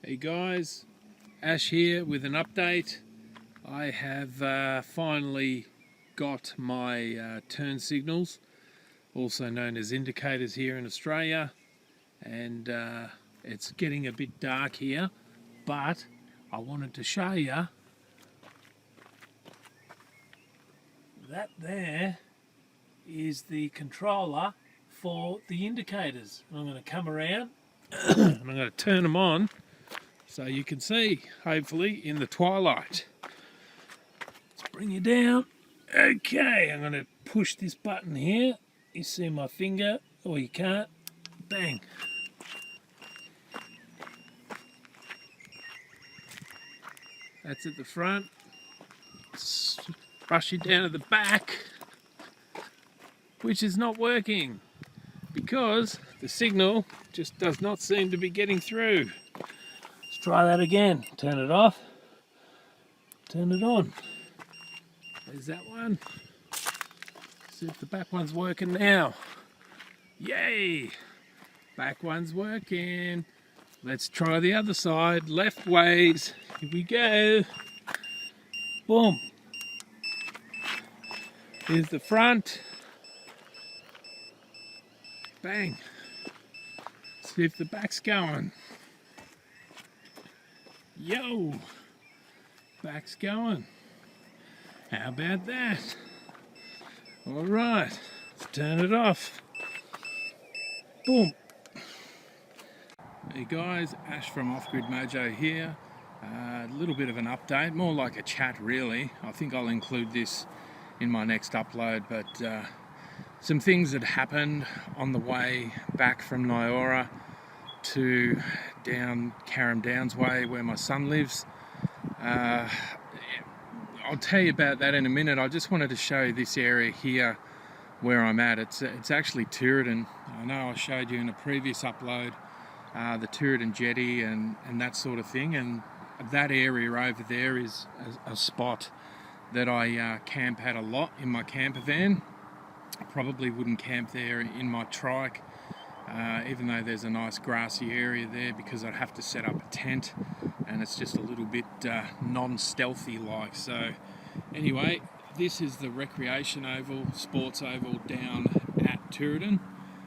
Hey guys, Ash here with an update. I have finally got my turn signals, also known as indicators here in Australia, and it's getting a bit dark here, but I wanted to show you that there is the controller for the indicators. I'm going to come around and I'm going to turn them on so you can see, hopefully, in the twilight. Let's bring you down. Okay, I'm going to push this button here. You see my finger, or you can't. Bang. That's at the front. Rush you down to the back, which is not working because the signal just does not seem to be getting through. Let's try that again. Turn it off. Turn it on. There's that one. See if the back one's working now. Yay! Back one's working. Let's try the other side. Left ways. Here we go. Boom. Here's the front. Bang. See if the back's going. Yo! Back's going. How about that? Alright, let's turn it off. Boom. Hey guys, Ash from Off Grid Mojo here. A little bit of an update, more like a chat really. I think I'll include this in my next upload, but some things that happened on the way back from Nyora to down Carrum Downs way where my son lives. I'll tell you about that in a minute. I just wanted to show you this area here where I'm at. It's actually Tooradin. I know I showed you in a previous upload the Tooradin jetty and that sort of thing, and that area over there is a spot that I camp at a lot in my camper van. I probably wouldn't camp there in my trike, even though there's a nice grassy area there, because I'd have to set up a tent and it's just a little bit non-stealthy like. So anyway, this is the recreation oval, sports oval down at Tooradin,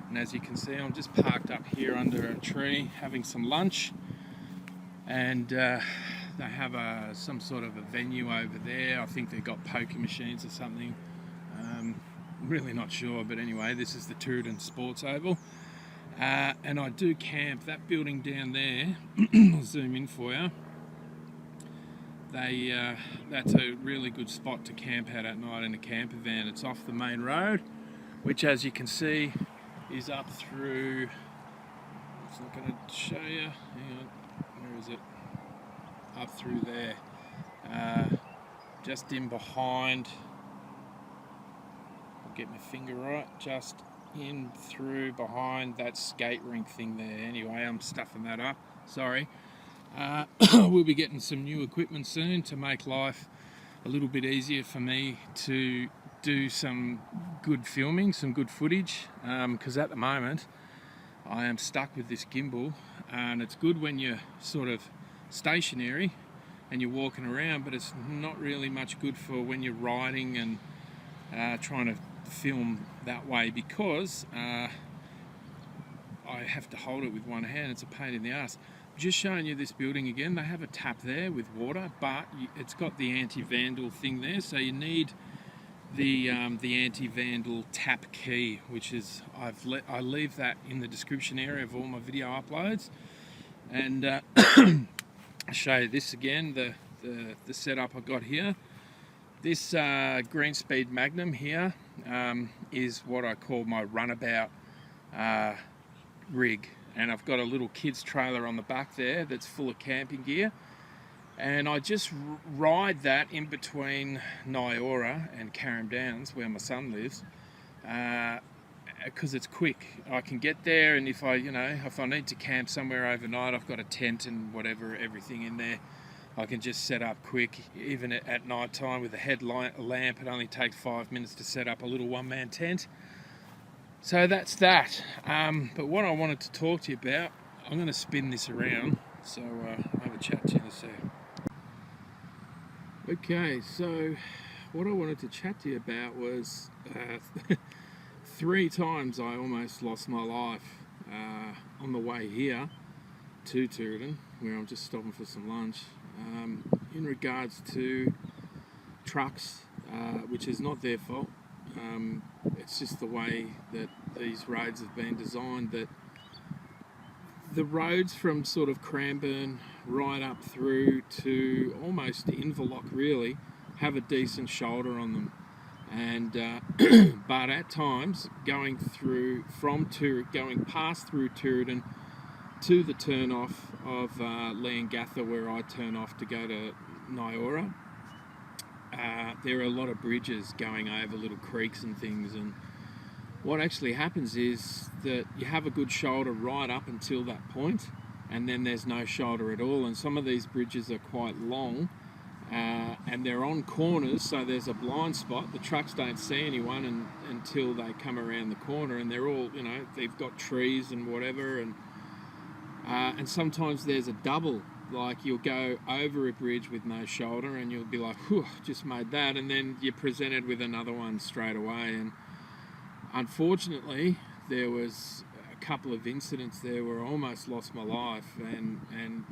and as you can see I'm just parked up here under a tree having some lunch, and they have some sort of a venue over there. I think they've got poker machines or something. Really not sure, but anyway, this is the Tooradin Sports Oval. And I do camp. That building down there, I'll zoom in for you. That's a really good spot to camp at night in a camper van. It's off the main road, which as you can see is up through, it's not going to show you, hang on, where is it? Up through there, just in behind, I'll get my finger right, just in through behind that skate rink thing there. Anyway, I'm stuffing that up, sorry. We'll be getting some new equipment soon to make life a little bit easier for me to do some good filming, some good footage, because at the moment I am stuck with this gimbal, and it's good when you're sort of stationary and you're walking around, but it's not really much good for when you're riding and trying to film that way, because I have to hold it with one hand. It's a pain in the ass. Just showing you this building again. They have a tap there with water, but it's got the anti-vandal thing there, so you need the anti-vandal tap key, which is I leave that in the description area of all my video uploads. And I'll show you this again, the setup I got here. This Green Speed Magnum here is what I call my runabout rig, and I've got a little kids trailer on the back there that's full of camping gear, and I just ride that in between Nyora and Carrum Downs where my son lives, because it's quick. I can get there, and if I need to camp somewhere overnight, I've got a tent and whatever, everything in there. I can just set up quick. Even at night time with a headlight lamp, it only takes 5 minutes to set up a little one-man tent. So that's that. But what I wanted to talk to you about, I'm going to spin this around So I'll have a chat to you in a sec. Okay, so what I wanted to chat to you about was 3 times I almost lost my life on the way here to Tooradin, where I'm just stopping for some lunch, in regards to trucks, which is not their fault. It's just the way that these roads have been designed, that the roads from sort of Cranbourne right up through to almost Inverloch really have a decent shoulder on them, and but at times going past through Tooradin to the turn off of Leongatha, where I turn off to go to Nyora, there are a lot of bridges going over little creeks and things, and what actually happens is that you have a good shoulder right up until that point, and then there's no shoulder at all. And some of these bridges are quite long, and they're on corners, so there's a blind spot. The trucks don't see anyone until they come around the corner, and they're all, they've got trees and whatever, and sometimes there's a double. Like, you'll go over a bridge with no shoulder and you'll be like, whew, just made that, and then you're presented with another one straight away. And unfortunately, there was a couple of incidents there where I almost lost my life, and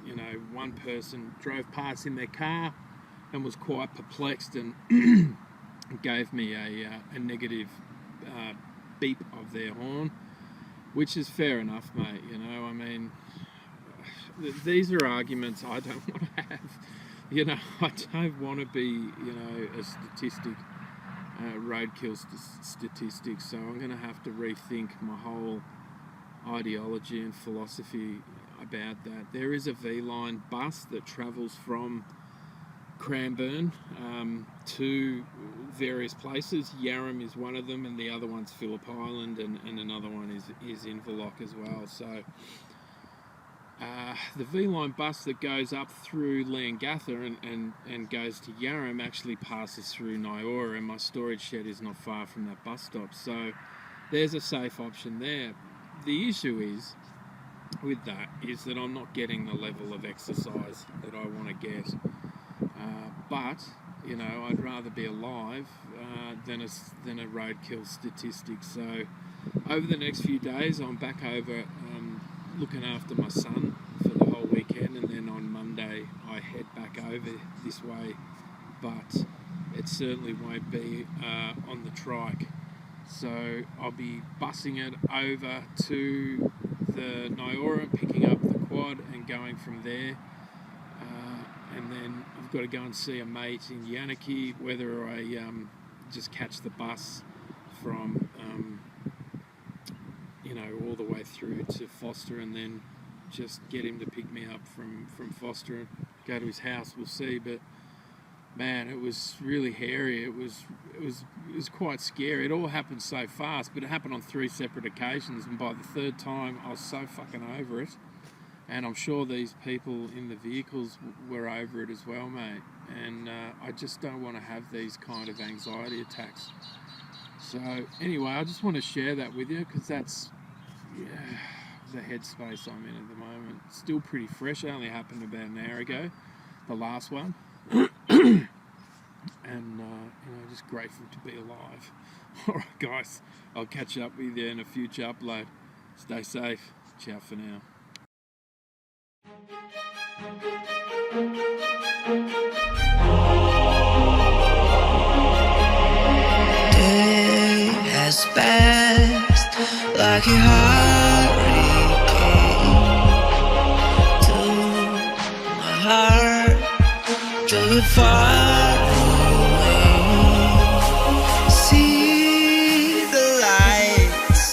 one person drove past in their car and was quite perplexed and gave me a negative beep of their horn, which is fair enough, mate. I mean, these are arguments I don't want to have. I don't want to be, a statistic, roadkill statistics. So I'm going to have to rethink my whole ideology and philosophy about that. There is a V-line bus that travels from Cranbourne to various places. Yarram is one of them, and the other one's Phillip Island, and another one is Inverloch as well. So the V-line bus that goes up through Leongatha and goes to Yarram actually passes through Nyora, and my storage shed is not far from that bus stop. So there's a safe option there. The issue is with that is that I'm not getting the level of exercise that I want to get. But I'd rather be alive than a roadkill statistic. So over the next few days, I'm back over looking after my son for the whole weekend, and then on Monday I head back over this way, but it certainly won't be on the trike. So I'll be bussing it over to the Nyora, picking up the quad and going from there, and then I've got to go and see a mate in Yanaki, whether I just catch the bus from all the way through to Foster, and then just get him to pick me up from Foster and go to his house. We'll see. But man, it was really hairy. It was quite scary. It all happened so fast, but it happened on 3 separate occasions, and by the 3rd time I was so fucking over it, and I'm sure these people in the vehicles were over it as well, mate. And I just don't want to have these kind of anxiety attacks. So anyway, I just want to share that with you, because that's the headspace I'm in at the moment. It's still pretty fresh. It only happened about an hour ago, the last one. And just grateful to be alive. Alright guys, I'll catch up with you in a future upload. Stay safe. Ciao for now. Day has passed like a hurricane to my heart, drove it far away. See the lights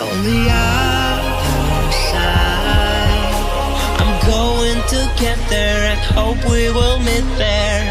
on the other side. I'm going to get there and hope we will meet there.